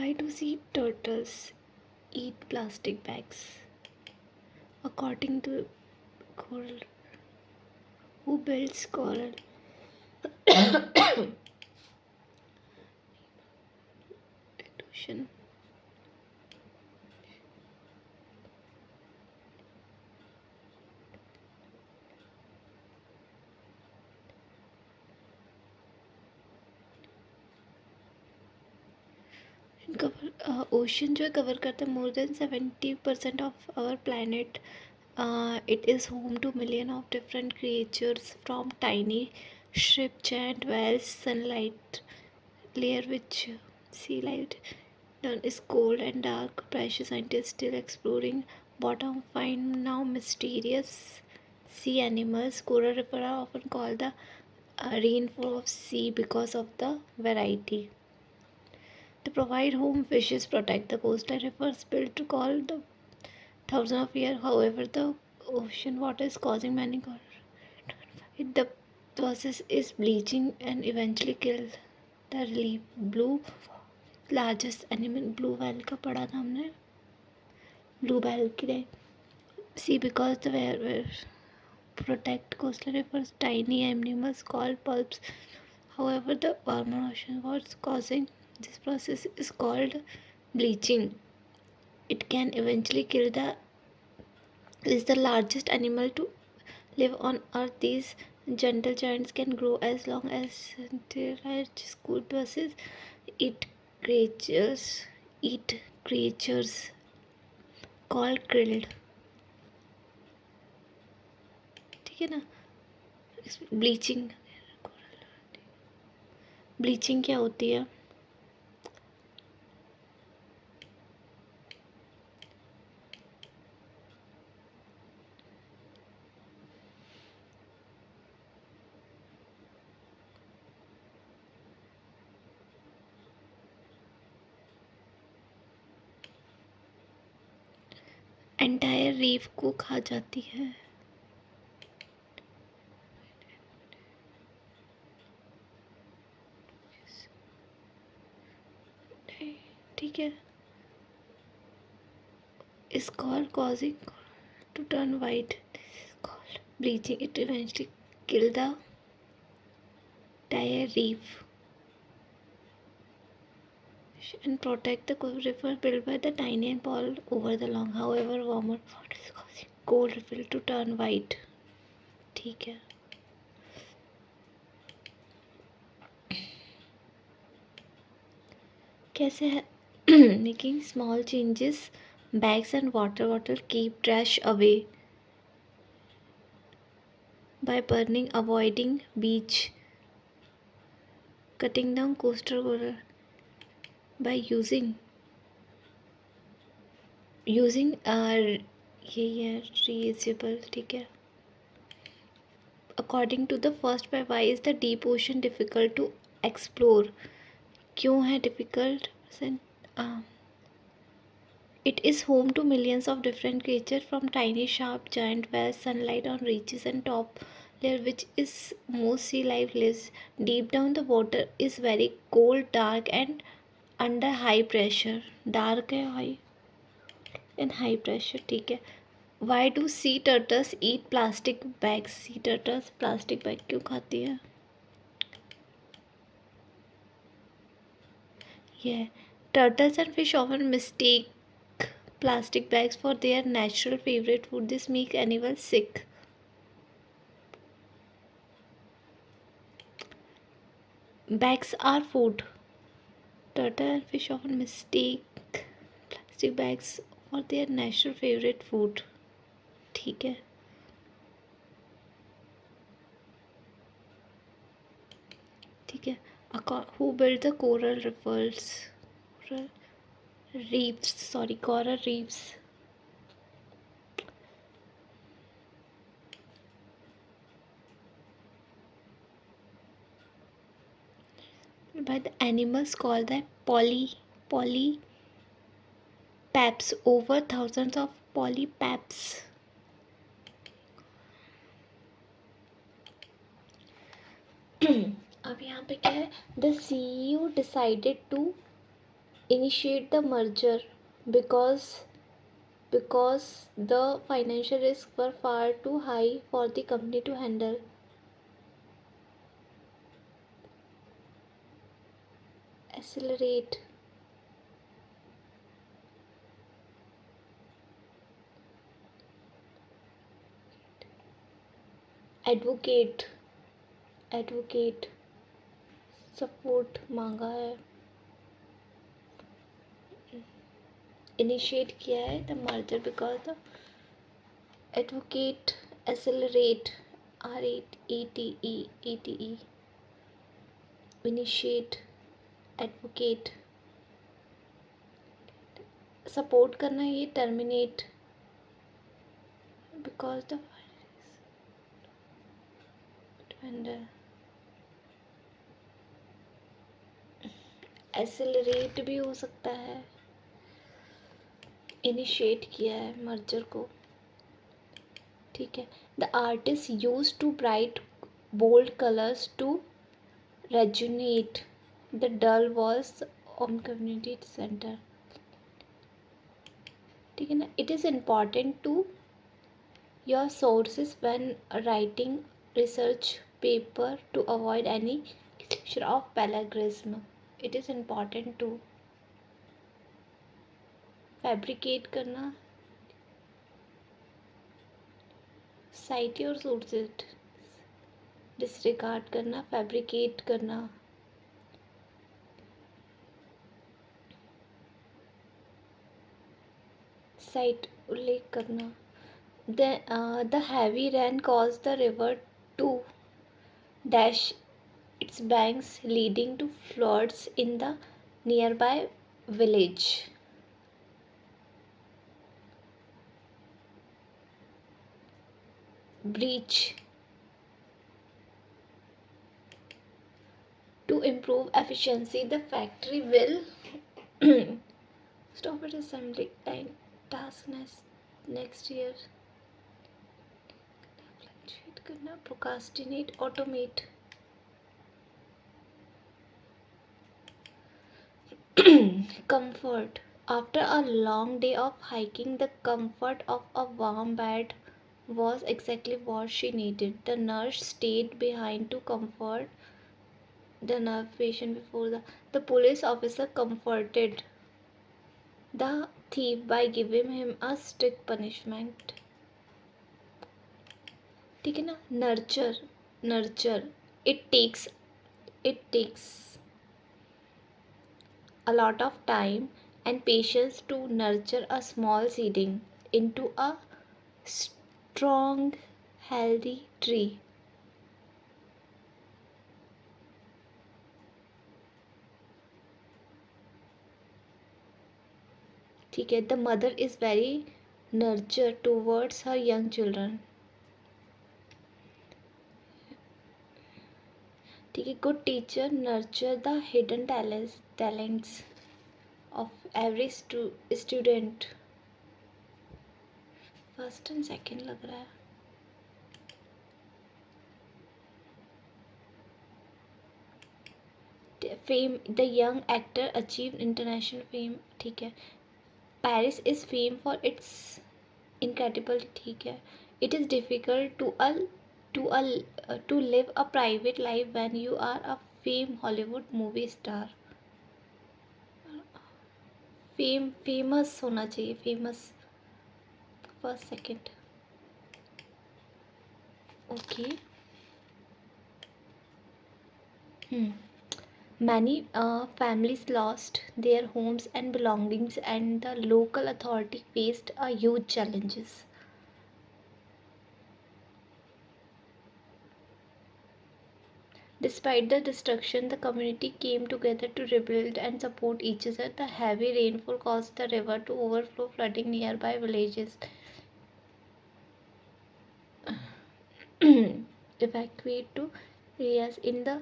Why do sea turtles eat plastic bags? According to Coral, who builds coral? Ocean. Ocean जो है cover करता है more than 70% of our planet. It is home to millions of different creatures from tiny shrimp, giant whales, sunlight layer which sea light done is cold and dark. Precious scientists still exploring bottom find now mysterious sea animals. Coral reef are often called the rainfall of sea because of the variety. They provide home fishes, protect the coastal rivers built to call the thousands of years. However, the ocean water is causing many coral. The process is bleaching and eventually kill the relief. Blue largest animal blue whale का पढ़ा था हमने. Blue whale के see because the whale protect coastal rivers. Tiny animals called pulps. However, the warmer ocean was causing this process is called bleaching. It can eventually kill the is the largest animal to live on earth. These gentle giants can grow as long as their large school buses. Eat creatures eat creatures called krilled. ठीक है ना. Bleaching bleaching क्या होती है? Entire reef को खा जाती है. ठीक है. is called causing to turn white. This is called bleaching. It eventually kill the entire reef and protect the river built by the tiny and ball over the long. However, warmer water is causing cold reef to turn white. ठीक है. कैसे है? Making small changes. Bags and water bottle keep trash away by burning, avoiding beach, cutting down coastal coral by using ये है reusable. ठीक है. According to the first by why is the deep ocean difficult to explore? क्यों है difficult? It is home to millions of different creatures from tiny sharp giant whales, sunlight on reaches and top layer which is most sea life lives. Deep down the water is very cold, dark and under high pressure. Dark है high and high pressure. ठीक है. Why do sea turtles eat plastic bags? Sea turtles plastic bag क्यों खाती है? Yeah. Turtles and fish often mistake plastic bags for their natural favorite food. This makes animals sick. Bags are food. Turtle and fish often mistake plastic bags for their natural favorite food. ठीक है. ठीक है. Who built the coral reefs? Coral reefs. By the animals called the polypaps. Over thousands of polypaps. अब यहाँ पे क्या है? The CEO decided to initiate the merger because the financial risks were far too high for the company to handle. Accelerate. Advocate. Advocate. Support मांगा है, initiate किया है the merger because the advocate. Accelerate. RATE. Initiate. Advocate. Support करना, ये terminate because the vendor. Accelerate भी हो सकता है, इनिशिएट किया है मर्जर को. ठीक है. The artist use to bright bold colours to rejuvenate the dull walls on community centre. ठीक है ना. It is important to your sources when writing research paper to avoid any of plagiarism. It is important to fabricate करना, cite your sources. Disregard करना, fabricate करना. Cite उल्लेख करना. The heavy rain cause the river to dash its banks leading to floods in the nearby village. Breach. To improve efficiency, the factory will stop its assembly line task next year. Fluctuate करना, procrastinate, automate. Comfort. After a long day of hiking, the comfort of a warm bed was exactly what she needed. The nurse stayed behind to comfort the nerve patient before the police officer comforted the thief by giving him a strict punishment. ठीक है ना. nurture. It takes a lot of time and patience to nurture a small seedling into a strong healthy tree. ठीक है. The mother is very nurture towards her young children. ठीक है. Good teacher nurture the hidden talents of every student. First and second लग रहा है. Fame. The young actor achieve international fame. ठीक है. Paris is fame for its incredible. ठीक है. It is difficult to live a private life when you are a famed Hollywood movie star. Famous होना चाहिए. Famous first second. Okay. Many families lost their homes and belongings, and the local authority faced a huge challenges. Despite the destruction, the community came together to rebuild and support each other. The heavy rainfall caused the river to overflow, flooding nearby villages. Evacuate to areas in the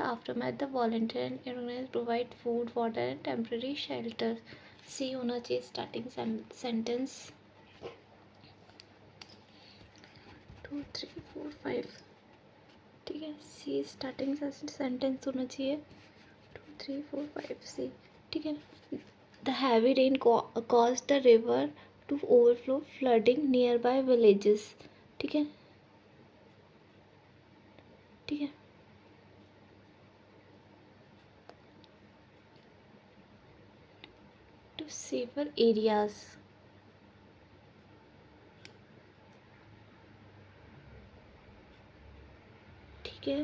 aftermath. The volunteer and organizers provide food, water, and temporary shelter. C होना चाहिए starting sentence. 2, 3, 4, 5. ठीक है. सी starting sentence होना चाहिए. 2, 3, 4, 5 सी. ठीक है ना. The heavy rain caused the river to overflow, flooding nearby villages. ठीक है. ठीक है. To safer areas. ठीक है.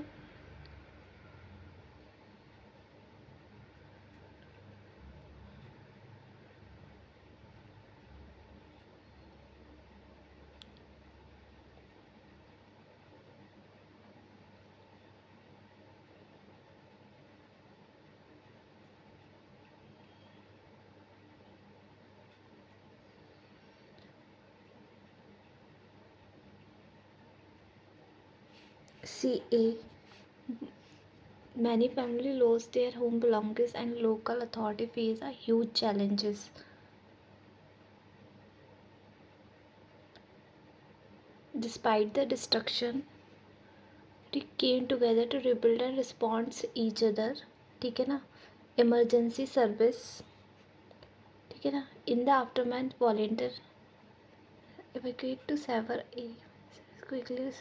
CA. Many families lost their home belongings and local authority face a huge challenges. Despite the destruction, they came together to rebuild and respond to each other. ठीक है ना. Emergency service. ठीक है ना. In the aftermath, volunteer evacuate to sever a quickly.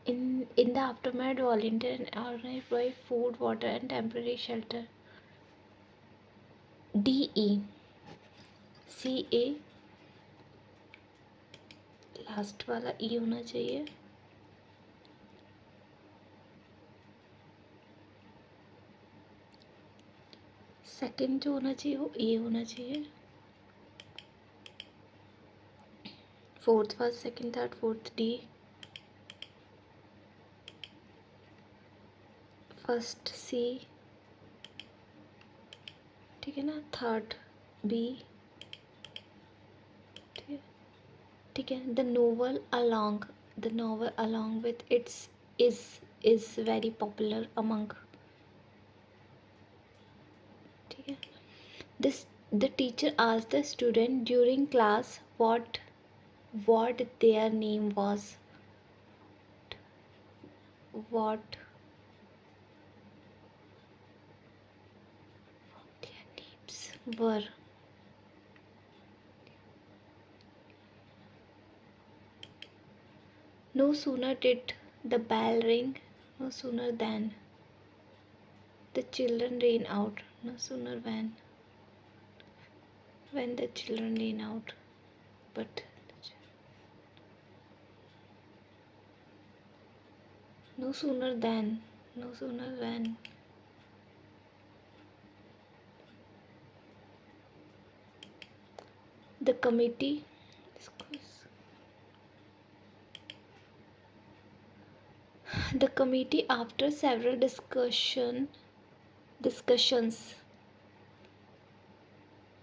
In the aftermath, volunteer and organized provide food, water, and temporary shelter. DE. CA. Last वाला ई होना चाहिए. Second जो होना चाहिए वो ए होना चाहिए. Fourth first second third fourth D. First C. ठीक है ना. Third B. ठीक है. ठीक है. The novel along with its is very popular among. ठीक है. this the teacher asked the student during class what their name was. What their names were. No sooner did the bell ring, no sooner than the children ran out. No sooner when the children ran out, but no sooner than, no sooner when. The committee after several discussions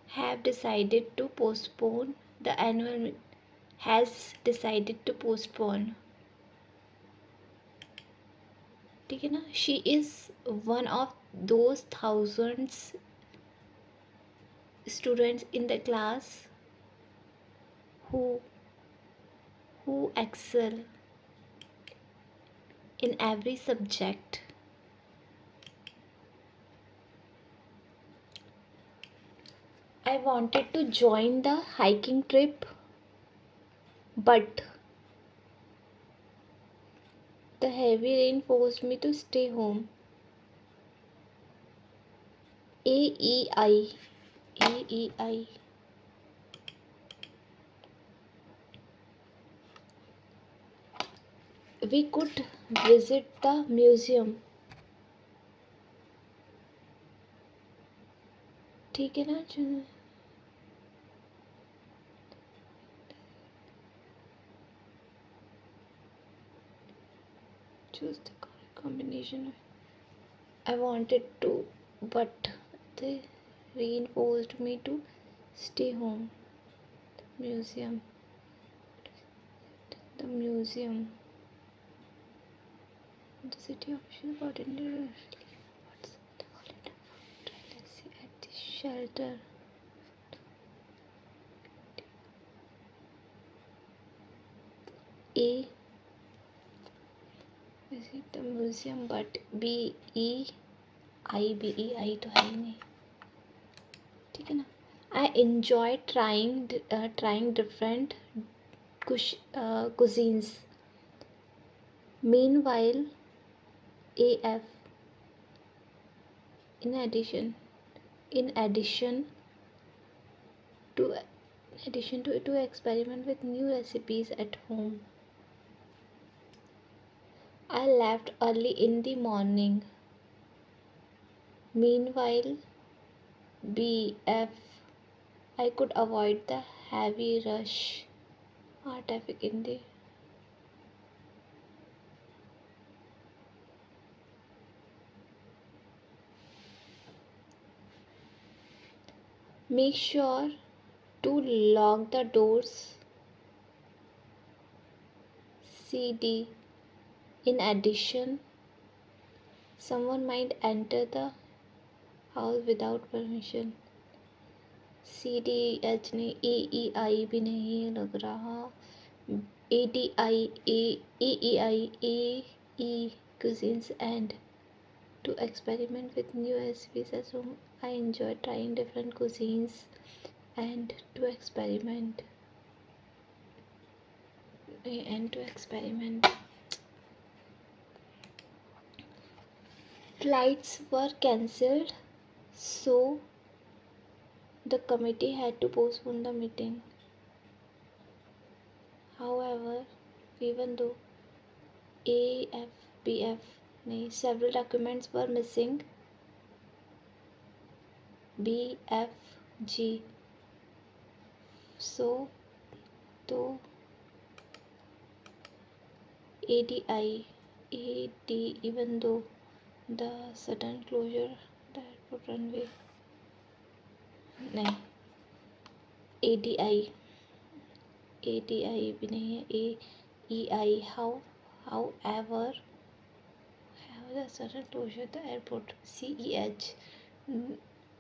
have decided to postpone the annual has decided to postpone. ठीक है ना. She is one of those thousands students in the class who excel in every subject. I wanted to join the hiking trip, but the heavy rain forced me to stay home. AEI. AEI. We could visit the museum. ठीक है ना. Choose the correct combination. I wanted to, but they reinforced me to stay home. Museum. The museum. The city official coordinator. What's the holiday? Let's see at the shelter. A. Visit the museum, but BEI तो है ही नहीं, ठीक है ना. I enjoy trying different cuisines. Meanwhile, AF, in addition in addition to experiment with new recipes at home. I left early in the morning. Meanwhile, BF, I could avoid the heavy rush hour traffic in the. Make sure to lock the doors. CD. In addition, someone might enter the house without permission. CDH नहीं, AEI भी नहीं लग रहा. ADI, AEI, AE cuisines, and to experiment with new recipes at home. I enjoy trying different cuisines and to experiment. Flights were cancelled, so the committee had to postpone the meeting. However, even though AFBF, several documents were missing, BFG, so to ADI, even though the sudden closure the airport runway, नहीं, ADI भी नहीं है, AEI, however the sudden closure the airport, CEH,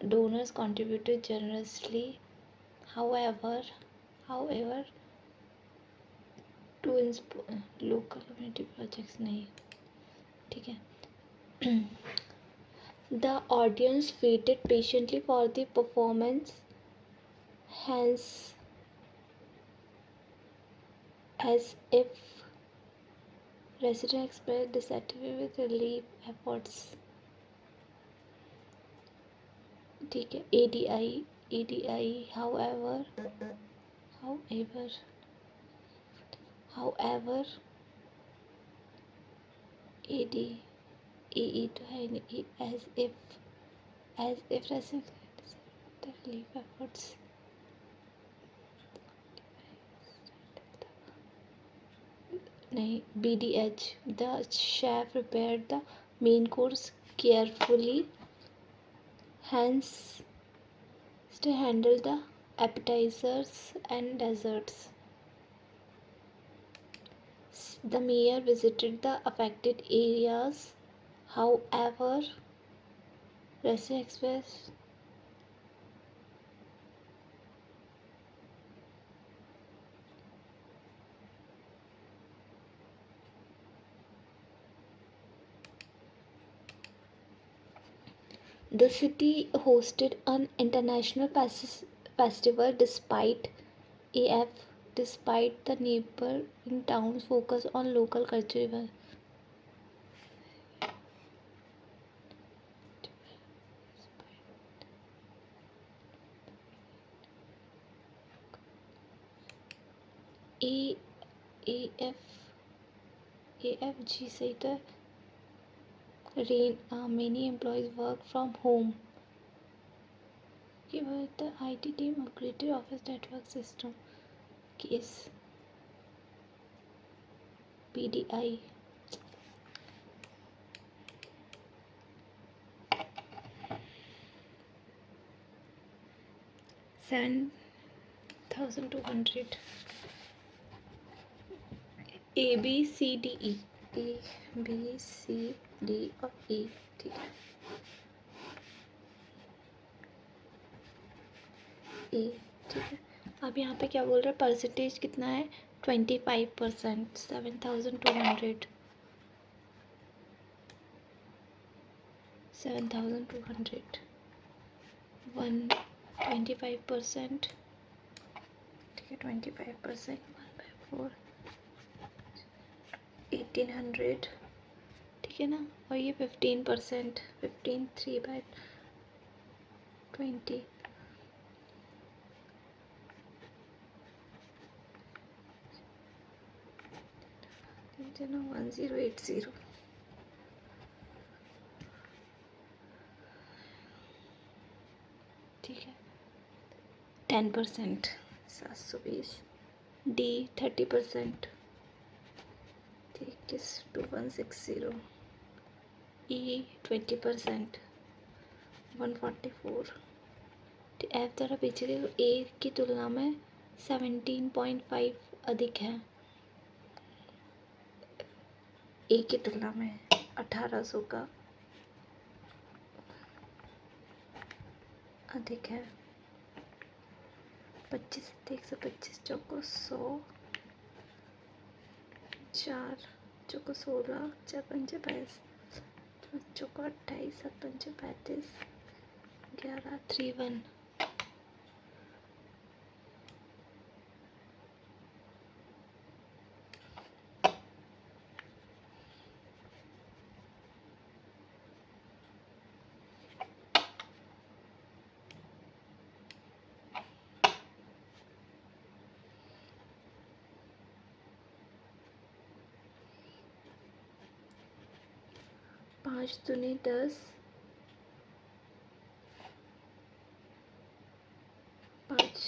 donors contributed generously, however to local community projects नहीं, ठीक है. The audience waited patiently for the performance, hence as if resident expressed dissatisfaction with relief efforts, ठीक है. ADI, however AE तो है नहीं, as if resident the relief efforts, नहीं. BDH, the chef prepared the main course carefully, hence to handle the appetizers and desserts. The mayor visited the affected areas, however resident expressed the city hosted an international festival despite the neighboring towns focus on local culture. AFG said many employees work from home. The IT team upgraded office network system. Case PDI. 7,200. ABCDE. ABCD और E, ठीक है. E, ठीक है. अब यहाँ पे क्या बोल रहा है, परसेंटेज कितना है, 25%, 7,200. 7,200. 125%, ठीक है, 25%, 1/4, 1800, ठीक है ना। और ये 15%, 15, 3/20, ना 1080, ठीक है। 10%, 720, D 30%, ठीक है, 2160, E 20%, 144, एफ ज़रा पीछे देखो, ए की तुलना में 17.5 अधिक है, ए की तुलना में 1800 का अधिक है। 25, 125, चौको 100, 4 चौको 16, 4 पंजे 22, चौको 28, 7 पंजे 35, 11, 31, 5 दूनी 10, 5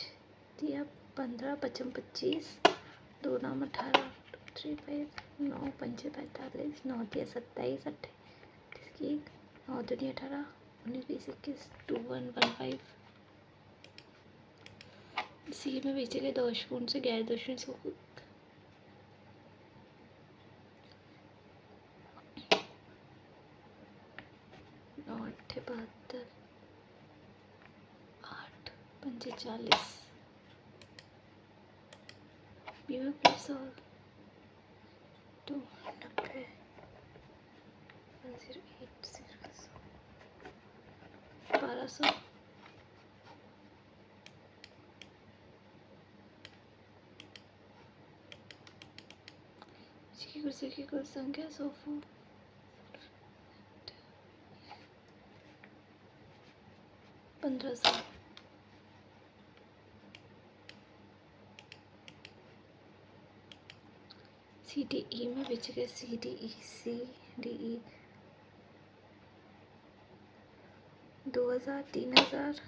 दिया 15, 55, 25, 2 नाम 18, 2 3 5, 9 पंजे 45, 9 दिया 27, 28, 9 दूनी 18, 19, 20, 21, 2115। सी में पीछे के दोषपूर्ण से गैर दोषपूर्ण को 9 8 72, 8 पंजे 40, बी में प्लस और 2 90, 1080, 1200, कुर्सी की कुल संख्या 100, 1500। सी डी ई में बच गए, C D E, C D E 2000, 3000,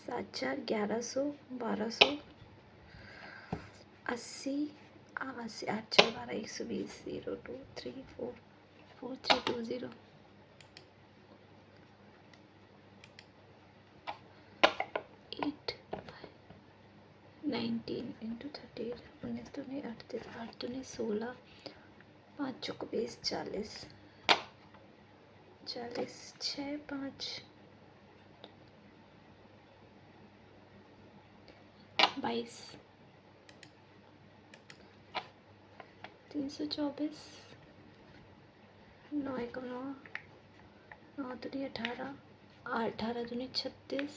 7000, 1100, 1200, 80, 80, 8 4 12, 120, 0 2 3 4, 4320, 8 19 into 30, 19 दूनी 38, 8 दूनी 16, 5 चौको 20, 40, 40, 6 5, 22, 324, 9 1 9, 9 दूनी 18, 18 दूनी 36,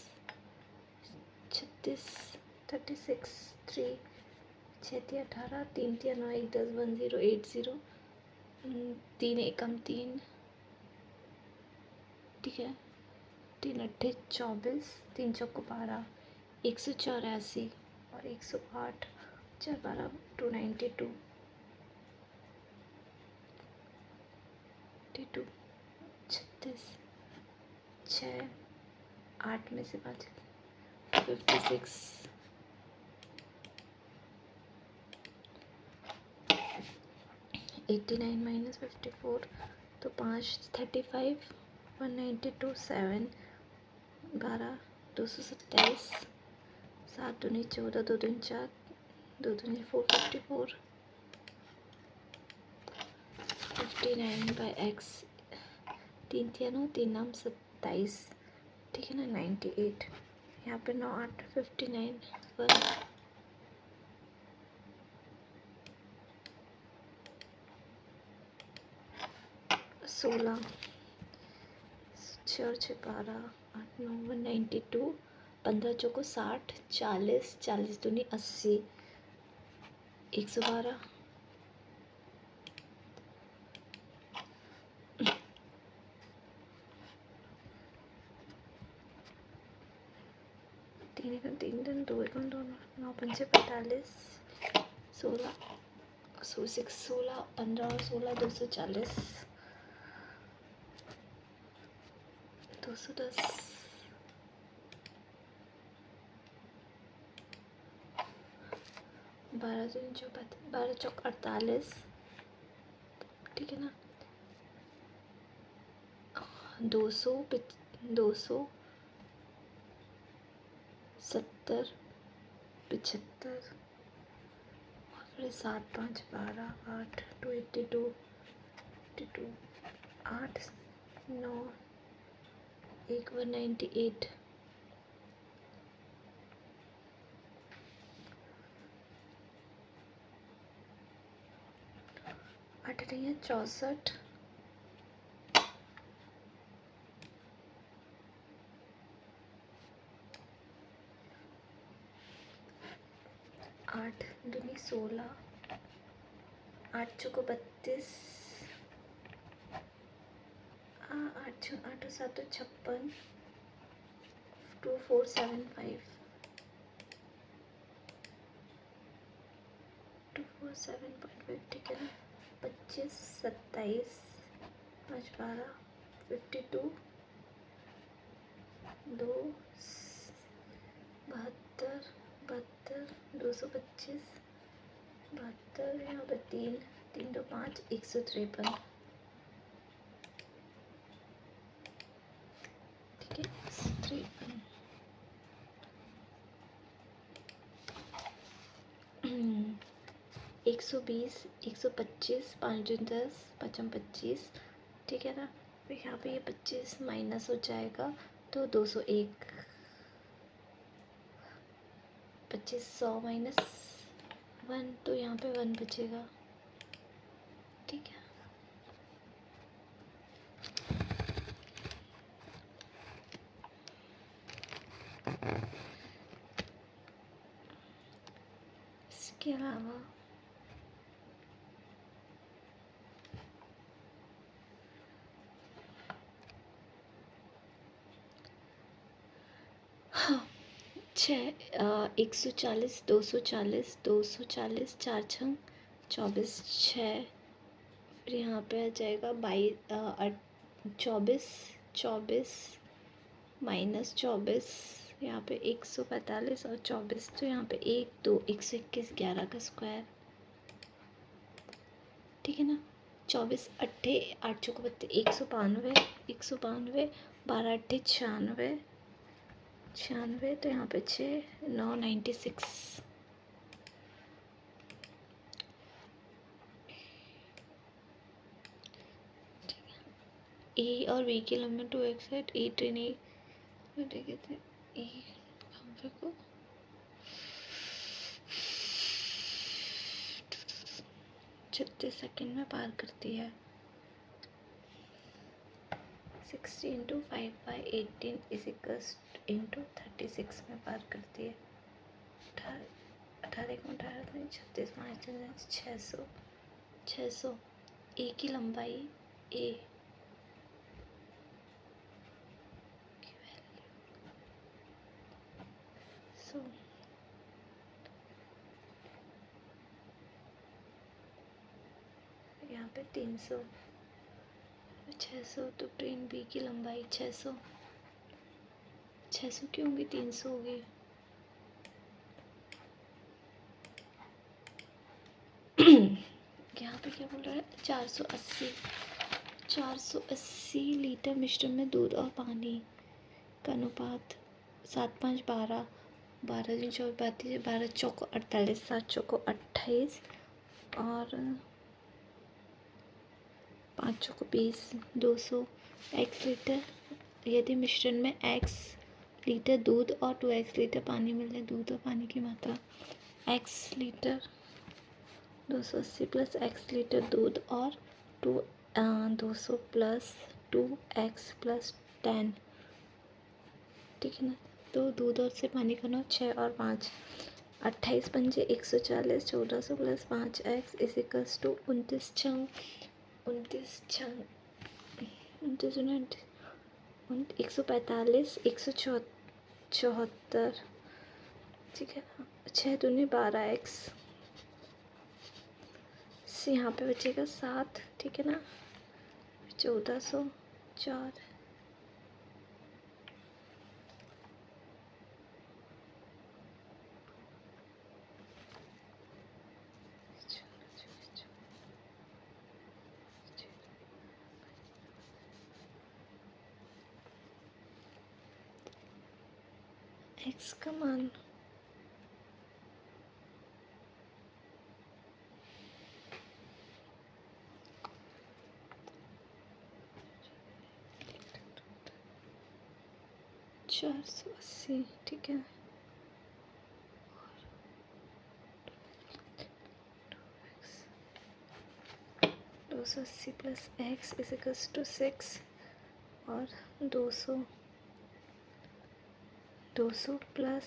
36, 36, 3, 6 तिया 18, 3 तिया 9, 1 10, 1080, 3 एकम 3, ठीक है, 3 अट्ठे 24, 3 चौको 12, 184 और 108, 4 12, 292, 32, 36, 6 8 में से 5, 56, 89 माइनस 54, तो 5 35, 192, 7 12, 227, 7 दूनी 14, 2 दूनी 4, 2 दूनी 4, 54, 59 बाई एक्स, 3 तिया 9, 3 नाम 27, ठीक है ना, 98, यहाँ पे 9 8 59, 1 100, 16, 6 और 6 12, 8 9 192, 15 चौको 60, 40, 40 दूनी 80, 112, 3 एकम 3 दिन 2 एकम 2 9 पंचे 45, 16 16 15 और 16 240, 210, 12 दूनी 24, 12 चौक 48, ठीक है ना, 200 270 75, और फिर 7 5 12 8 282 82, 8 9 1 198, 8 नहीं 64, 8 दूनी 16, 8 चौको 32, 8 7 56, 2475, 2475, ठीक है ना, 25 27 5 12 52, 2 72 72, 225 72, यहाँ पे 3 3 2 5 153, ठीक है 153, 120 125, 5 दूनी 10 5 25, ठीक है ना, फिर यहाँ पे ये 25 माइनस हो जाएगा तो 201, 25 100 माइनस 1 तो यहाँ पे 1 बचेगा, ठीक है। इसके अलावा हाँ 140 240 240, 4 छंग 24 6, फिर यहाँ पे आ जाएगा 24 24 माइनस 24, यहाँ पे 145 और 24, तो यहाँ पे 1 2 121 11 का स्क्वायर, ठीक है ना, 24 अट्ठे 8 चौको 32 192 192, 12 अट्ठे 96 96, तो यहाँ पे 6 9 96, ए और बी की लंबाई 2x है, ए ट्रेन ए कहते हैं ए खंभे को 36 सेकंड में पार करती है, 60 इंटू 5/18 इजिकल्स इंटू 36 में पार करती है, 18 36 5 600, ए की लंबाई ए की वैल्यू, सो यहाँ पे 300 600, तो ट्रेन बी की लंबाई 600 क्यों होगी 300 होगी, यहाँ पे क्या बोल रहा है 480 लीटर मिश्रण में दूध और पानी का अनुपात 7 5 12, 12 दिन 24 32, 12 चौको 48, 7 चौको 28 और 5 चौको 20, 200 x लीटर, यदि मिश्रण में x लीटर दूध और 2x लीटर पानी मिले, दूध और पानी की मात्रा x litre 280 plus x litre दूध और 2 200 प्लस 2x+10, ठीक है ना। तो दूध और से पानी का नौ 6 और 5, 28 पंजे 140, 1400 plus 5x is equals to 29 छंग 145, 174, ठीक है ना। 6 दूनी 12x से यहाँ पे बचेगा 7, ठीक है ना। 1404, x का मान 480, ठीक है। 280 plus x is equals to 6 और 200 plus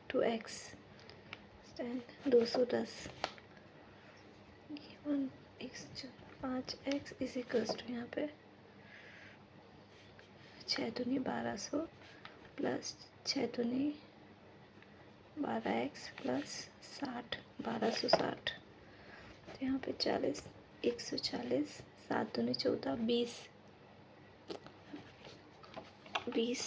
2x 210, 5x is equals to यहाँ पे 6 दूनी 1200 प्लस 6 दूनी 12x प्लस 60, 1260, तो यहाँ पे 40, 140, 7 दूनी 14, 20,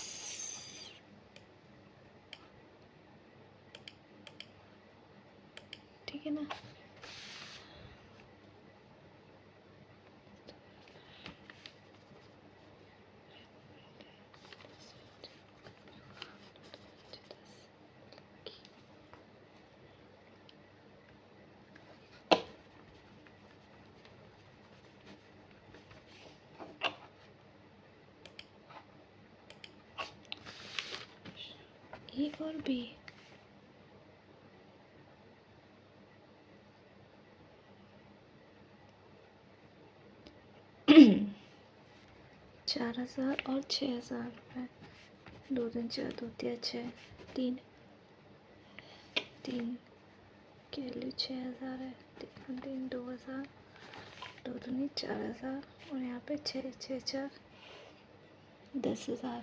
ठीक है ना। ए और बी, चार 4,000 और 6,000 रुपये, 2 दिन 4, 2 तिया 6, 3 के लिए 6,000 है, 3 2,000, 2 दूनी 4,000 और यहाँ पे 6 6 4 10,000,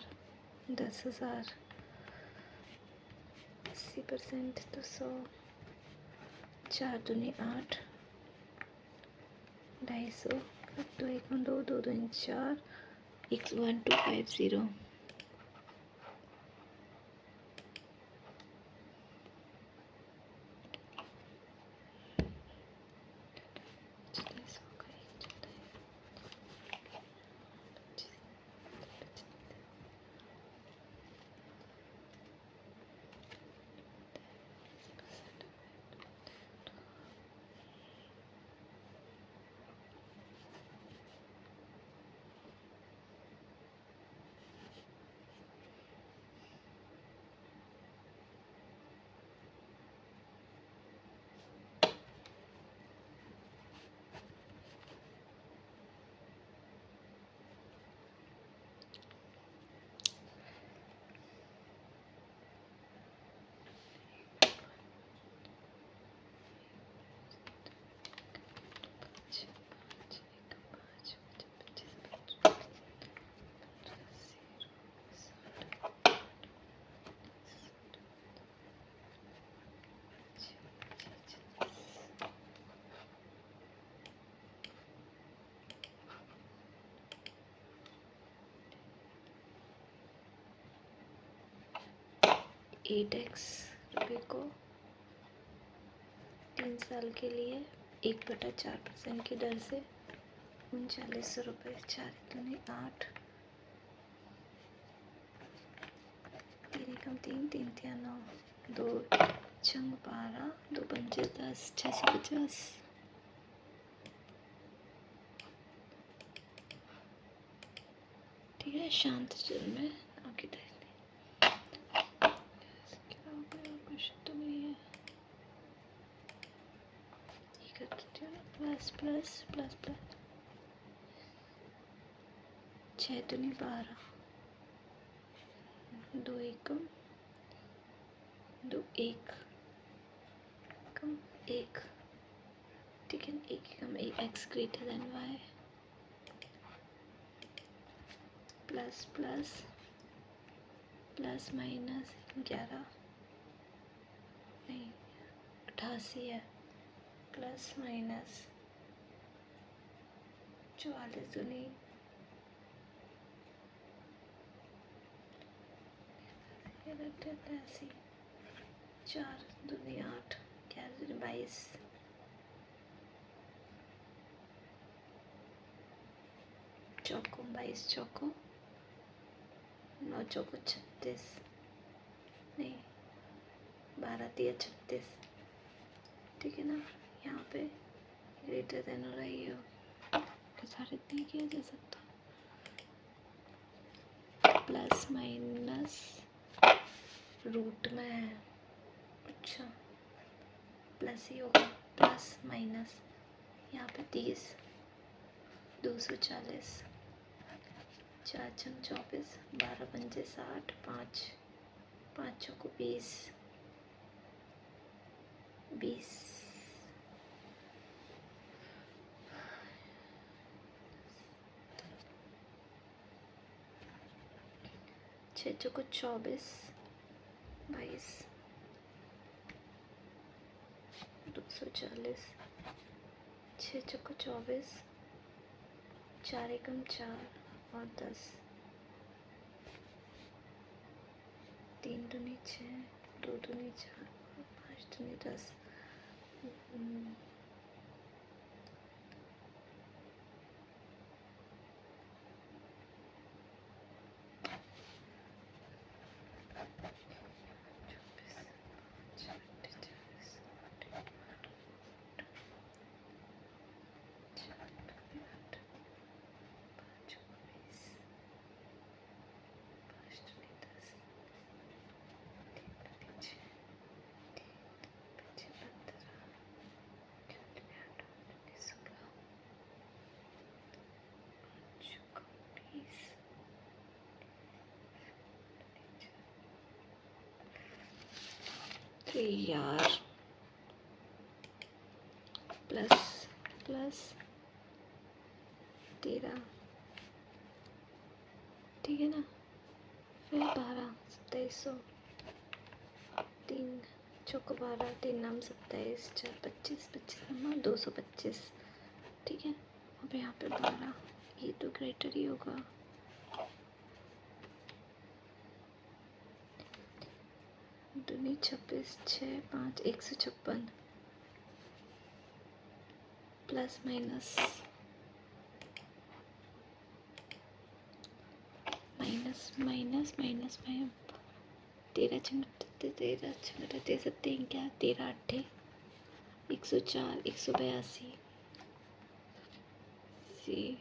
10,000 80% तो 100, 4 दूनी 8, 250, तो 1 2 2 दूनी 4, 1250, $8 रुपये को 3 साल के लिए 1/4% की दर से 3900 रुपये, 4 दूनी 8, 3 एकम 3, 3 तिया 9, 2 छंग 12, 2 पंजे 10, 650, ठीक है। शांत जल में आगे देखते कुछ तो नहीं है, ये कर देती हूँ ना प्लस प्लस प्लस प्लस 6 दूनी 12, 2 एकम 2 1 कम 1, ठीक है, 1 एकम x greater than y, plus plus plus minus 11 नहीं 88 है, प्लस माइनस 44 दूनी 83, 4 दूनी 8, 11 दूनी 22, चौको 22 चौको 9 चौको 36, नहीं 12 3 36, ठीक है ना। यहाँ पे ग्रेटर देन हो रही हो तो सारे नहीं किया जा सकता, प्लस माइनस रूट में है, अच्छा प्लस ही होगा, प्लस माइनस यहाँ पे 30, 240, 4 छंग 24, 12 पंजे 60, 5 चौको 20, 6 चौको 24, 22, 240, 6 चौको 24, 4 एकम 4 और 10, 3 दूनी 6, 2 दूनी 4, 5 दूनी 10, यार प्लस प्लस 13, ठीक है ना, फिर 12 2700, 3 चौको 12, 3 नाम 27, 4 25, 25 नंबर 225, ठीक है। अब यहाँ पे 12, ये तो ग्रेटर ही होगा, दूनी 26, 6 5 156, plus minus minus minus minus 13 छंग 13 13 8 104, 182,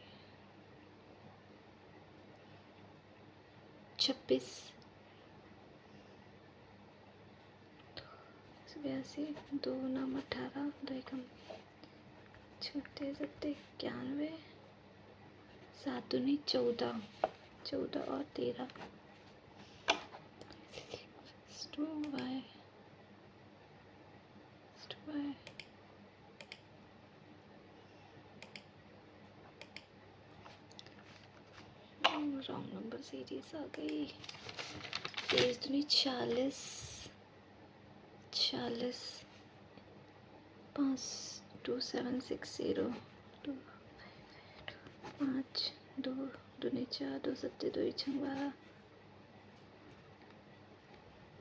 26, 82, 2 नाम 18, 2 एकम 36, 91, 7 दूनी 14, 14 और 13, 2y 2y, wrong number series आ गई, 23 दूनी 40, 40, 5 2760, 2 5 2 दूनी 4, 2 7 2 छंग 12,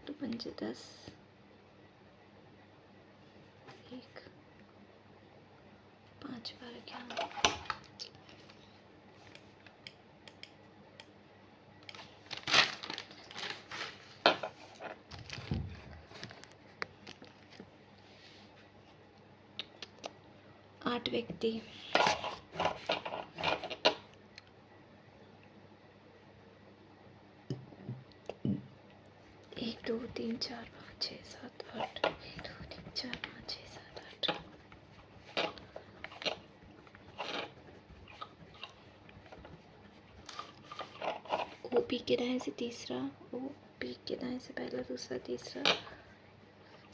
2 पंजे 10, 1 5 12 क्या 8 व्यक्ति, 1 2 3 4 5 6 7 8, 1 2 3 4 5 6 7 8, पी के दाएं से तीसरा, ओ पी के दाएं से पहला दूसरा तीसरा,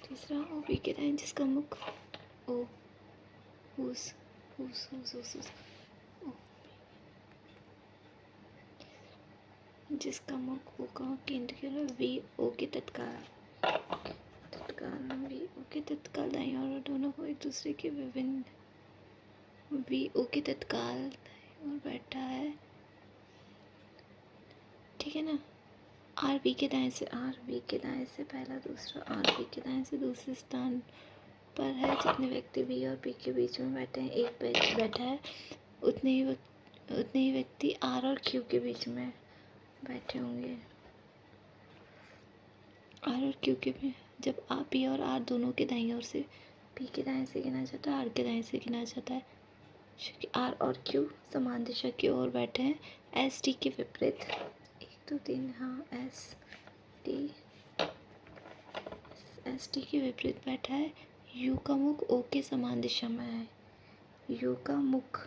तीसरा ओ पी के दाएं जिसका मुख ओ उस ओ, जिसका मुख ओ का केंद्र के वी ओ के तत्काल वी ओ के तत्काल दाईं और दोनों को एक दूसरे के विभिन्न वी ओ के तत्काल दाईं और बैठा है, ठीक है ना। आर वी के दाएं से पहला दूसरा, आर वी के दाएं से दूसरे स्थान पर है। जितने व्यक्ति वी और पी के बीच में बैठे हैं, एक बैठा है, उतने ही व्यक्ति आर और क्यू के बीच में बैठे होंगे। आर और क्यू के में जब पी और आर दोनों के दाईं ओर से पी के दाएं से गिना जाता है, आर के दाएं से गिना जाता है। आर और क्यू समान दिशा की ओर बैठे हैं, एस टी के विपरीत। 1 2 3 हाँ, एस टी के विपरीत बैठा है। यू का मुख ओ के समान दिशा में है, यू का मुख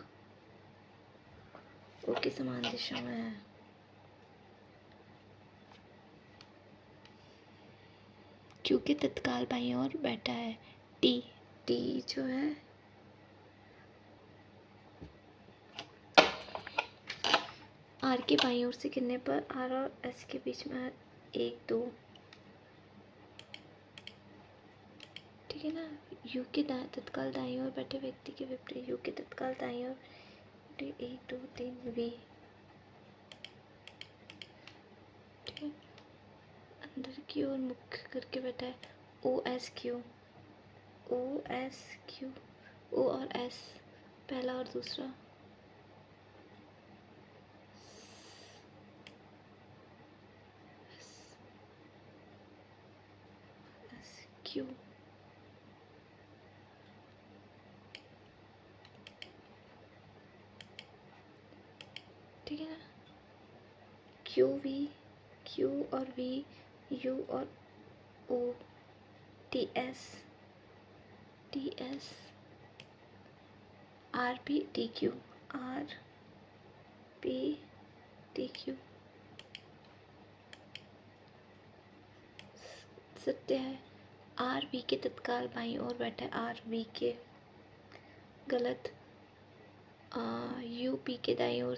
ओ के समान दिशा में है। क्यू के तत्काल बाईं ओर बैठा है। टी जो है आर के बाईं ओर से गिनने पर आर और एस के बीच में 1 2, ठीक है ना। यू के तत्काल दाईं ओर बैठे व्यक्ति के विपरीत, यू के तत्काल दाईं ओर 1 2 3 वी, ठीक है। अंदर की ओर मुख करके बैठा है ओ एस क्यू ओ और एस पहला और दूसरा, एस क्यू, ठीक है ना। क्यू और वी, यू और O, T S R P T Q सत्य है। आर वी के तत्काल बाईं ओर बैठा है, आर वी के गलत। यू पी के दाईं ओर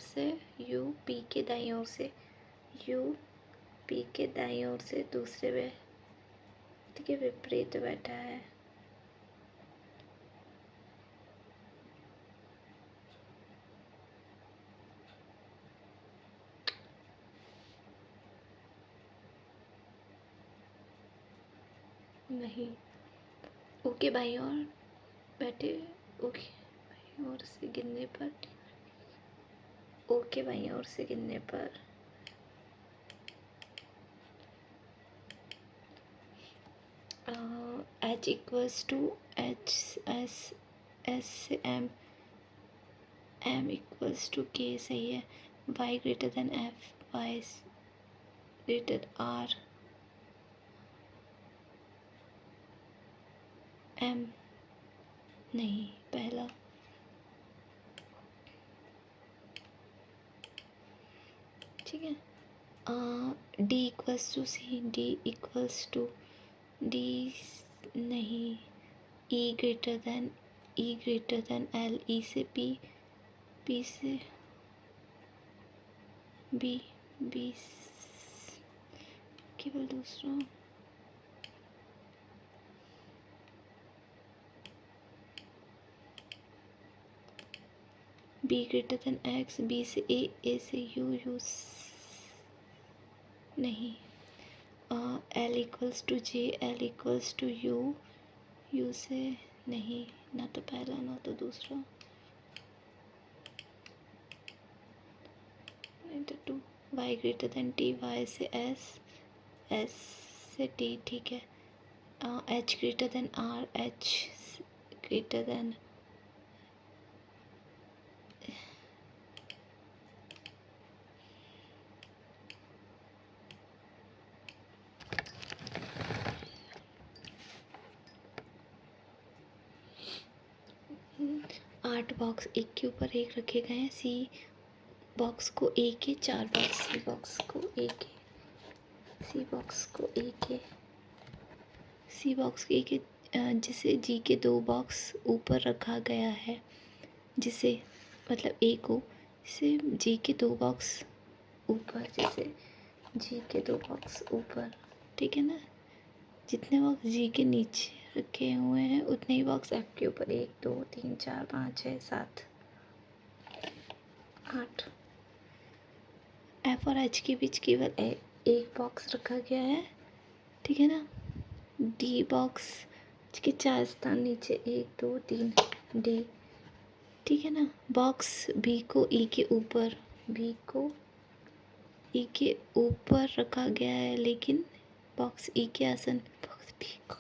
से दूसरे व्यक्ति के विपरीत बैठा है। नहीं, ओके बाईं ओर बैठे, ओके बाईं ओर से गिनने पर, ओके बाईं ओर से गिनने पर H equals to H S से एम इक्वल्स टू के, सही है। Y greater than F, Y greater R M, नहीं पहला, ठीक है। D equals to C, D नहीं, E greater than L, E से पी से बी केवल दूसरा, B greater than X, B से ए से यू नहीं। L equals to J, L equals to U से नहीं, ना तो पहला ना तो दूसरा, नहीं तो two. Y greater than T, Y से एस से टी, ठीक है। H greater than R, H greater than, आठ बॉक्स एक के ऊपर एक रखे गए हैं। सी बॉक्स को ए के 4 बॉक्स, सी बॉक्स को ए के, सी बॉक्स को ए के, सी बॉक्स के ए के, जिसे जी के 2 बॉक्स ऊपर रखा गया है, जिसे मतलब ए को, जिसे जी के 2 बॉक्स ऊपर, जिसे जी के 2 बॉक्स ऊपर, ठीक है ना। जितने बॉक्स जी के नीचे रखे हुए हैं उतने ही बॉक्स एफ के ऊपर, 1 2 3 4 5 6 7 8। एफ और एच के बीच केवल एक बॉक्स रखा गया है, ठीक है ना। डी बॉक्स के 4 स्थान नीचे, 1 2 3 डी, ठीक है ना। बॉक्स बी को ई के ऊपर, बी को ई के ऊपर रखा गया है, लेकिन बॉक्स ई के आसन, बॉक्स बी को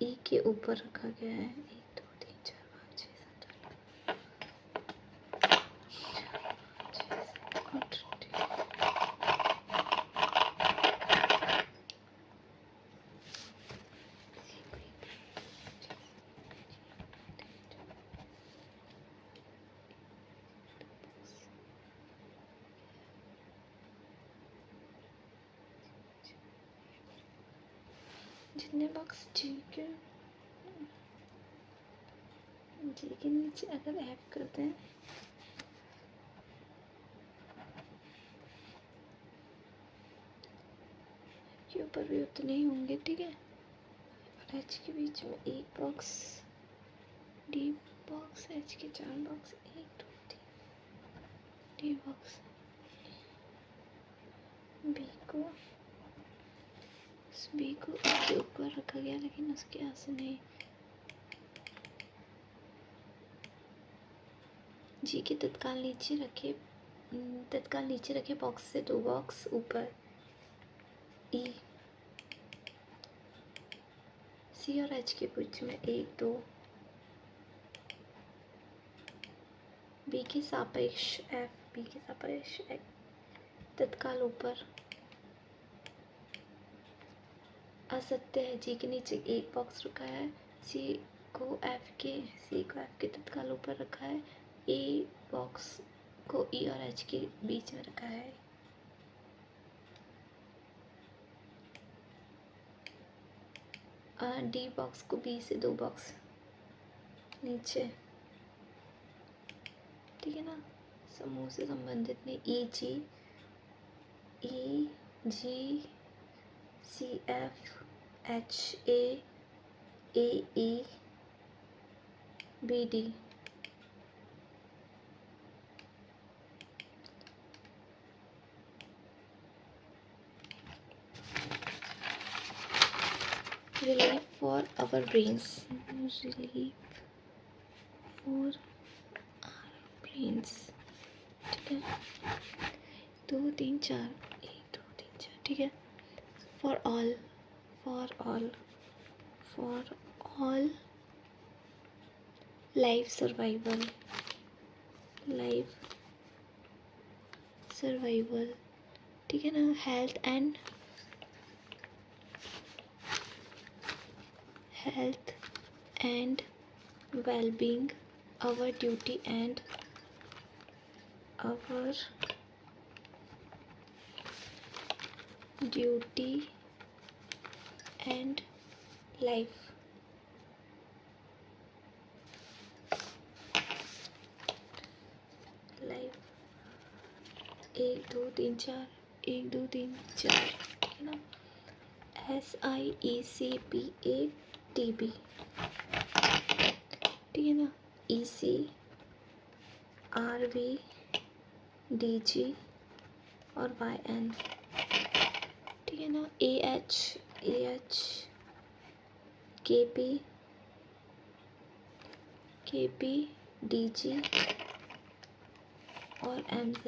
ई के ऊपर रखा गया है। 1 2 3 4 5 6 7 8 जितने बॉक्स जी के नीचे अगर ऐड करते हैं, के ऊपर भी उतने ही होंगे, ठीक है। और एच के बीच में एक बॉक्स, डी बॉक्स, एच के 4 बॉक्स, 1 2 3 डी बॉक्स, बी को के ऊपर रखा गया, लेकिन उसके आसन नहीं। जी के तत्काल नीचे रखे बॉक्स से 2 बॉक्स ऊपर, ई, सी और एच के बीच में 1 2, बी के सापेक्ष एफ, बी के सापेक्ष तत्काल ऊपर असत्य है। जी के नीचे एक बॉक्स रखा है, सी को एफ के तत्काल ऊपर रखा है, ए बॉक्स को ई और एच के बीच में रखा है। डी बॉक्स को बी से 2 बॉक्स नीचे, ठीक है ना। समूह से संबंधित में E G C F H A E B D, relief for our brains, relief for our brains, ठीक है। 2 3 4 1 2 3 4, ठीक है। for all life survival, ठीक है ना। health and well-being, our duty and life, 1 2 3 4 1 2 3 4, ठीक है ना। SIECPATB, ठीक है ना। ECRVDG और YN, ठीक है ना। AH KP DG और MZ,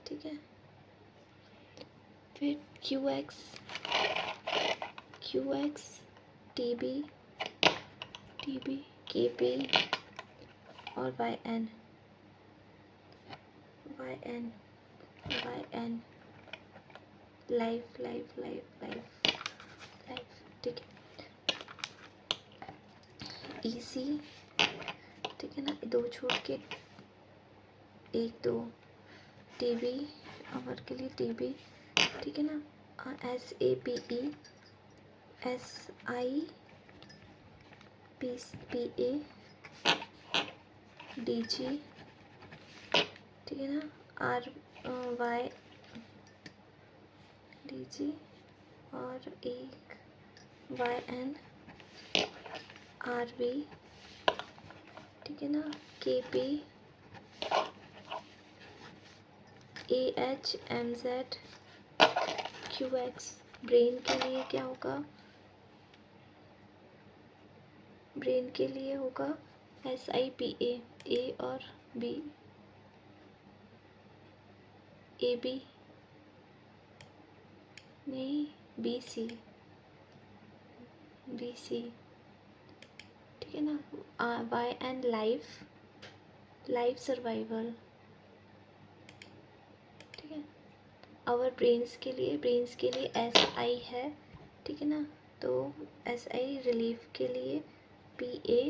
ठीक है। फिर QX TB KP और YN लाइफ, ठीक है। EC ठीक है ना, दो छोड़ के एक दो, टीबी अवर के लिए टीबी, ठीक है ना, SAPE, SIPA, DG, ठीक है ना, RY, DG, और एक YN, RB, ठीक है ना, KP, AHMZ, QX। ब्रेन के लिए क्या होगा? ब्रेन के लिए होगा SIPA, A और B, AB नहीं, BC, ठीक है ना, YN लाइफ सर्वाइवल, ठीक है। और ब्रेन्स के लिए SI है, ठीक है ना, तो SI रिलीफ के लिए PA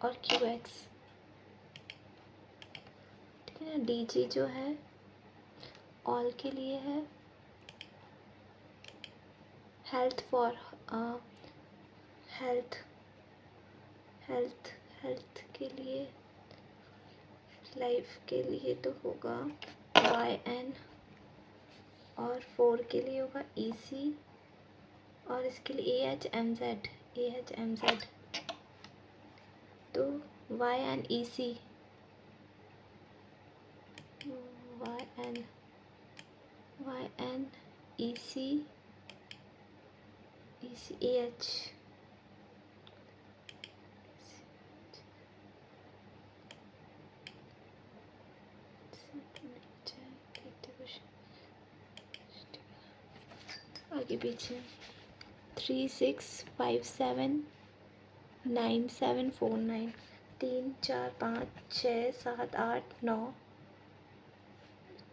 और QX, ठीक है ना। DG जो है ऑल के लिए है, हेल्थ फॉर हेल्थ के लिए, लाइफ के लिए तो होगा YN, और 4 के लिए होगा EC, और इसके लिए AHMZ, तो YNEC, ECAH, आगे पीछे 36579749, 3 4 5 6 7 8 9,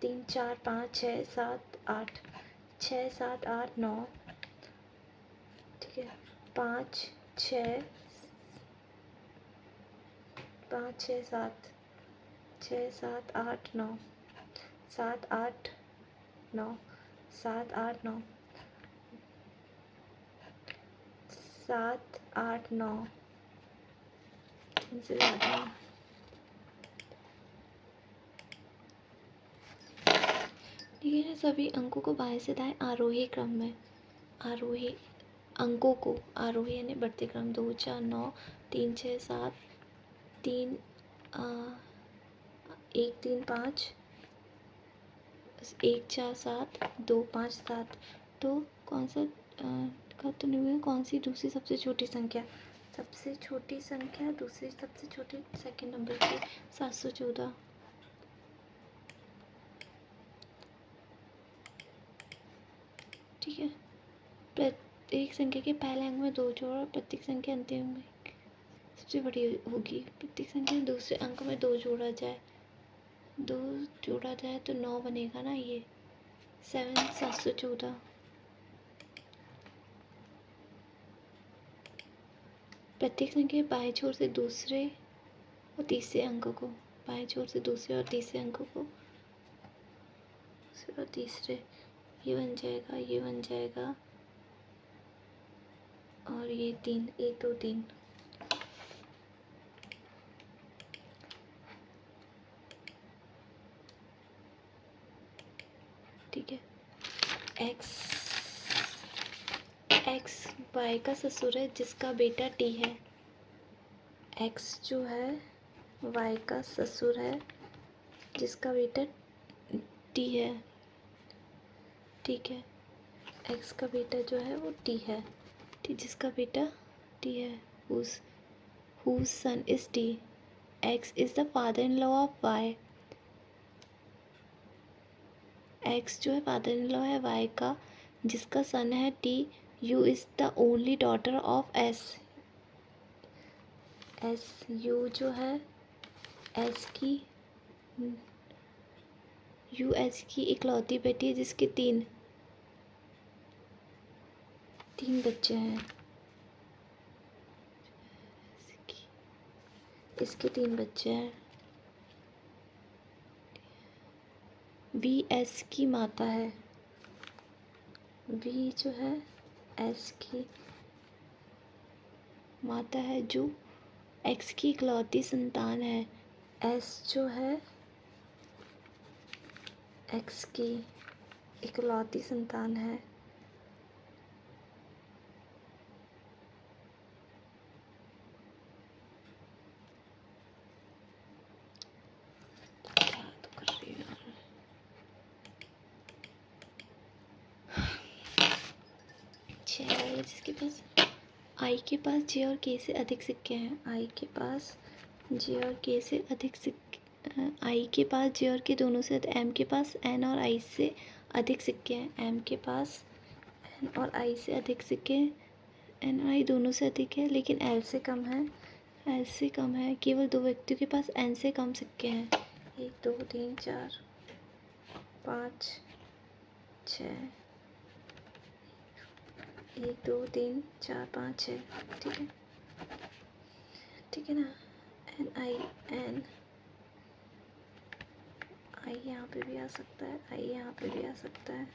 3 4 5 6 7 8, 6 7 8 9, ठीक है। 5 6 6 7 7 8 9, 7 8 9, 7 8 9, इनसे ज़्यादा। ठीक है ना, सभी अंकों को बाएं से दाएं आरोही क्रम में, आरोही अंकों को, आरोही यानी बढ़ते क्रम, 2 4 9 3 6 7, 3 1 3 5, 1 4 7, 2 5 7, तो कौन सा का तो नहीं हुआ, कौन सी दूसरी सबसे छोटी संख्या? सबसे छोटी संख्या, दूसरी सबसे छोटी सेकंड नंबर की 714, ठीक है। प्रत्येक संख्या के पहले अंक में 2 जोड़ और प्रत्येक संख्या अंतिम में सबसे बड़ी होगी। प्रत्येक संख्या दूसरे अंक में 2 जोड़ा जाए, 2 जोड़ा जाए तो 9 बनेगा ना, ये 714। प्रत्येक संख्या के बाएं छोर से दूसरे और तीसरे अंक को, बाएं छोर से दूसरे और तीसरे अंक को, दूसरे और तीसरे, ये बन जाएगा, ये बन जाएगा, और ये 3, 1 2 3, ठीक है। एक्स वाई का ससुर है जिसका बेटा टी है। एक्स जो है वाई का ससुर है जिसका बेटा टी है, ठीक है। एक्स का बेटा जो है वो टी है, टी जिसका बेटा टी है, whose son is T. X is the father-in-law of Y. X जो है फादर इन लॉ है Y का जिसका सन है T. U is the only daughter of S. U जो है S की, U S की इकलौती बेटी है जिसके तीन बच्चे हैं। इसके 3 बच्चे हैं। वी एस की माता है। वी जो है एस की माता है, जो एक्स की इकलौती संतान है। एस जो है एक्स की इकलौती संतान है। क्या तो कर रही है यार। छः है जिसके पास आई के पास जे और के से अधिक सिक्के हैं। आई के पास जे और के से अधिक सिक्के, आई के पास जे और के दोनों से, एम के पास एन और आई से अधिक सिक्के हैं। एम के पास एन और आई से अधिक सिक्के, एन और आई दोनों से अधिक है लेकिन एल से कम है। एल से कम है। केवल 2 व्यक्तियों के पास एन से कम सिक्के हैं। 1 2 3 4 5 6, 1 2 3 4 5 6, ठीक है, ठीक है ना। एन आई एन आई यहाँ पे भी आ सकता है, आई यहाँ पे भी आ सकता है,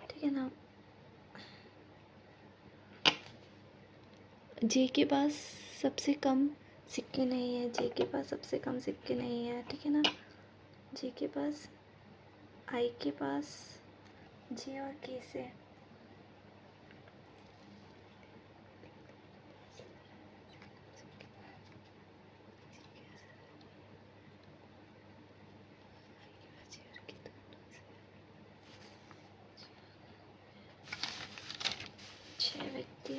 ठीक है ना। जे के पास सबसे कम सिक्के नहीं है। जे के पास सबसे कम सिक्के नहीं है, ठीक है ना। जे के पास आई के पास जे और के से छः व्यक्ति,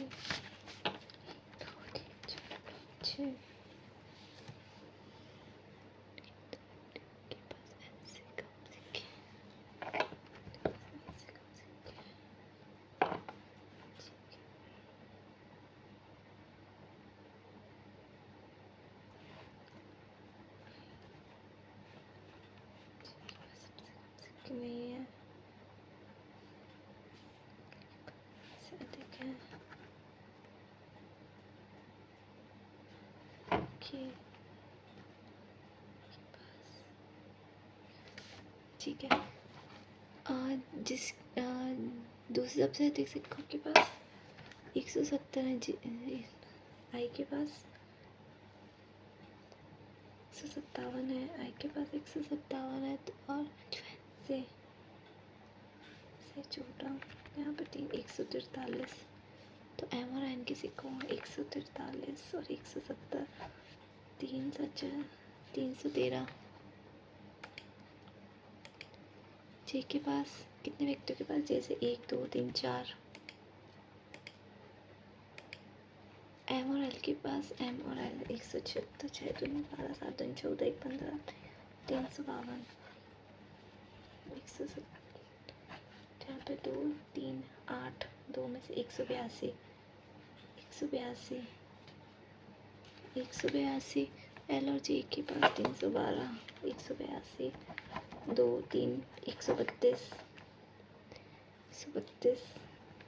2 3 4 5 6 के पास एन से कम सिक्के, एन से कम सिक्के, सिक्के नहीं है, से अधिक है। ओके, ठीक है। जिस दूसरे सबसे अधिक सिक्कों के पास 170 है। आई के पास 157 है। आई के पास 157 है तो, और से छोटा यहाँ पे 143, तो एम और एन के सिक्कों में 143 और 170, 3 सच 313। जे के पास कितने व्यक्तियों के पास, जैसे 1 2 3 4। एम और एल के पास, एम और एल 176, 6 2 12 7 2 14 1 15 352, 170, यहाँ पे 2 3 8, 2 में से 182, 182, 182। एल और जे के पास 312, 182, 2 3 132, 132,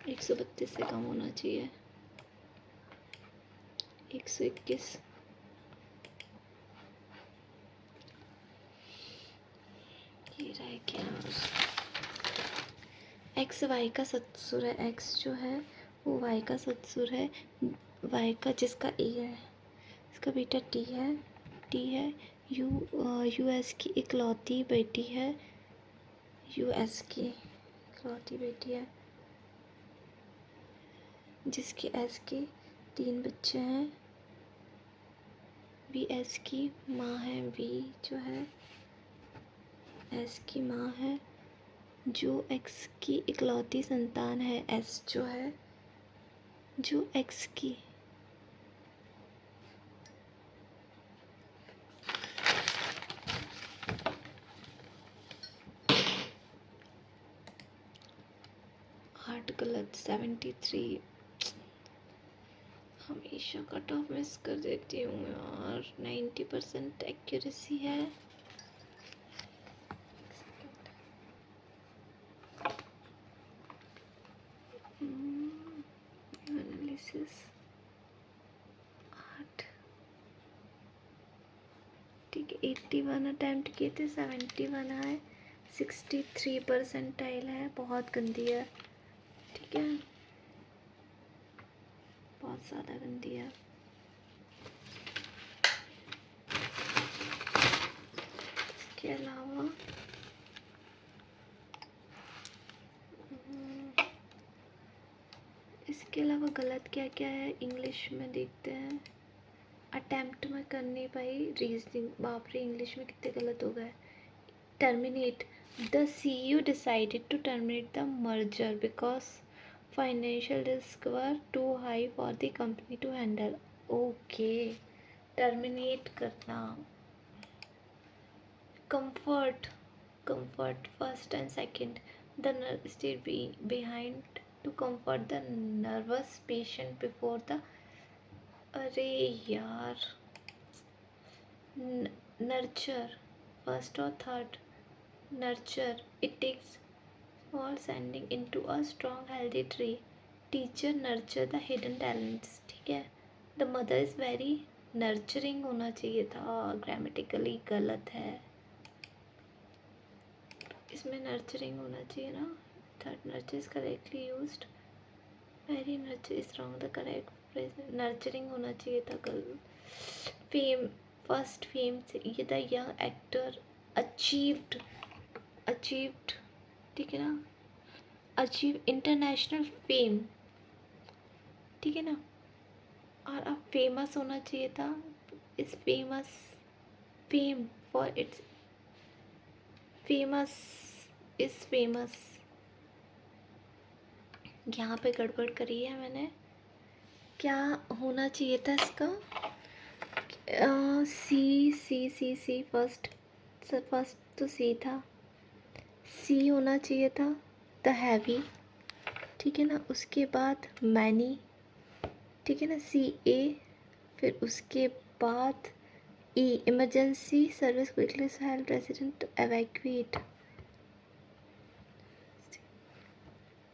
132 से कम होना चाहिए, 121। ये रहा क्या, एक्स वाई का सत्सुर है। एक्स जो है वो वाई का सत्सुर है। वाई का जिसका ए है, इसका बेटा टी है। टी है यू एस की इकलौती बेटी है। यू एस की इकलौती बेटी है जिसके एस के 3 बच्चे हैं। वी एस की माँ है। वी जो है एस की माँ है, जो एक्स की इकलौती संतान है। एस जो है जो एक्स की आठ गलत 73। हमेशा कट ऑफ मिस कर देती हूँ यार। 90% एक्यूरेसी है। एनालिसिस 8 ठीक है, 81 अटैम्प्ट किए थे, 71 आए, 63 परसेंटाइल है, बहुत गंदी है। ठीक है, बहुत ज़्यादा गंदी है। इसके अलावा गलत क्या क्या है इंग्लिश में देखते हैं। अटेम्प्ट में कर नहीं पाई, रीजनिंग, बाप रे इंग्लिश में कितने गलत हो गए। Terminate, the CEO decided to terminate the merger because financial risk were too high for the company to handle. Okay, terminate करना। Comfort, comfort first and second, the nurse stayed behind to comfort the nervous patient before the, अरे यार, nurture first or third, nurture, it takes small sending into a strong healthy tree, teacher nurture the hidden talents। ठीक है, the mother is very nurturing होना चाहिए था, grammatically गलत है, इसमें नर्चरिंग होना चाहिए ना। Third, nurture is correctly used, very nurture is wrong, the correct phrase nurturing होना चाहिए था। गर्ल फेम, फर्स्ट फेम से ये the young actor achieved, achieved, ठीक है ना, अचीव इंटरनेशनल फेम, ठीक है ना। और अब फेमस होना चाहिए था, is famous, fame for its, famous is famous, यहाँ पे गड़बड़ करी है मैंने। क्या होना चाहिए था इसका, सी सी सी सी, फर्स्ट, फर्स्ट तो सी था, सी होना चाहिए था, द हैवी, ठीक है ना। उसके बाद मैनी, ठीक है ना, सी ए, फिर उसके बाद E, emergency service quickly help resident evacuate,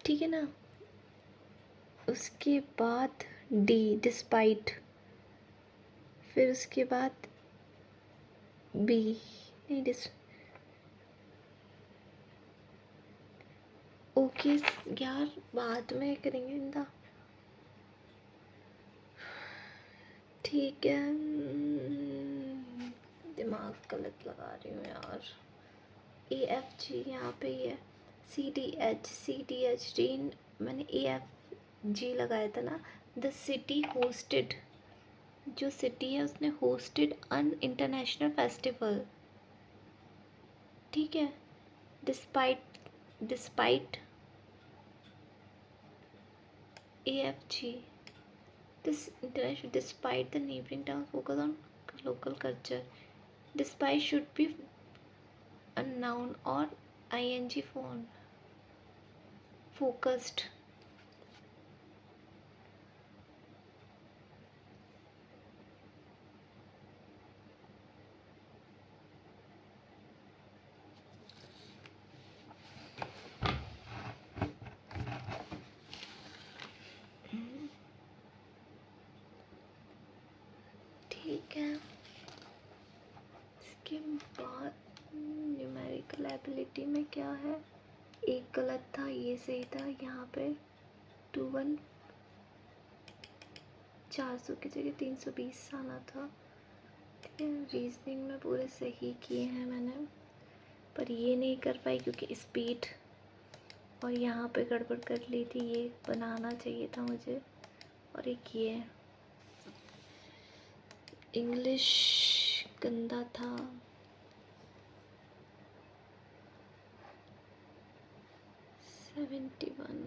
ठीक है ना। उसके बाद डी, डिस्पाइट, फिर उसके बाद बी, नहीं ओके यार, बाद में करेंगे इंदा, ठीक है। दिमाग गलत लगा रही हूँ यार। ए एफ जी यहाँ पे ही है, C D H, C D H D, मैंने ए एफ जी लगाया था ना। द सिटी होस्टेड, जो सिटी है उसने होस्टेड अन इंटरनेशनल फेस्टिवल, ठीक है। Despite, despite, A F G, this international, despite the neighbouring town focus on local culture, despite should be a noun or ing form, focused, ठीक है। इसके बाद numerical ability में क्या है, एक गलत था, ये सही था, यहाँ पे 21 400 की जगह 320 आना था, ठीक है। रीजनिंग में पूरे सही किए हैं मैंने, पर ये नहीं कर पाई क्योंकि स्पीड, और यहाँ पे गड़बड़ कर ली थी, ये बनाना चाहिए था मुझे। और एक ये इंग्लिश गंदा था, 71,